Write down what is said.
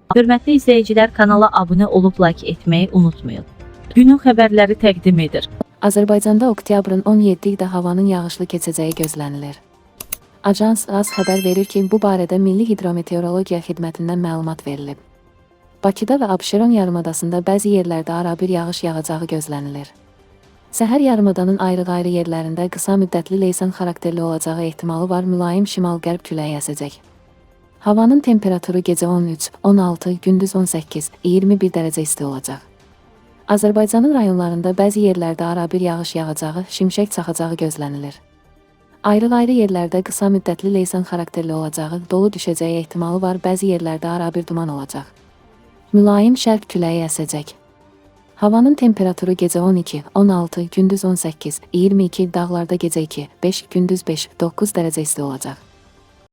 Hörmətli izləyicilər, kanala abunə olub like etməyi unutmayın. Günün xəbərləri təqdim edir. Azərbaycanda oktyabrın 17-də havanın yağışlı keçəcəyi gözlənilir. Ajans AS xəbər verir ki, bu barədə Milli Hidrometeorologiya Xidmətindən məlumat verilib. Bakıda və Abşeron yarımadasında bəzi yerlərdə arabir yağış yağacağı gözlənilir. Səhər yarımadanın ayrı-ayrı yerlərində qısa müddətli leysan xarakterli olacağı ehtimalı var, mülayim şimal-qərb küləyi əsəcək. Havanın temperaturu gecə 13, 16, gündüz 18, 21 dərəcə isti olacaq. Azərbaycanın rayonlarında bəzi yerlərdə arabir yağış yağacağı, şimşək çaxacağı gözlənilir. Ayrı-ayrı yerlərdə qısa müddətli leysan xarakterli olacağı, dolu düşəcəyi ehtimalı var, bəzi yerlərdə arabir duman olacaq. Mülayim şərq küləyi əsəcək. Havanın temperaturu gecə 12, 16, gündüz 18, 22, dağlarda gecə 2, 5, gündüz 5, 9 dərəcə isti olacaq.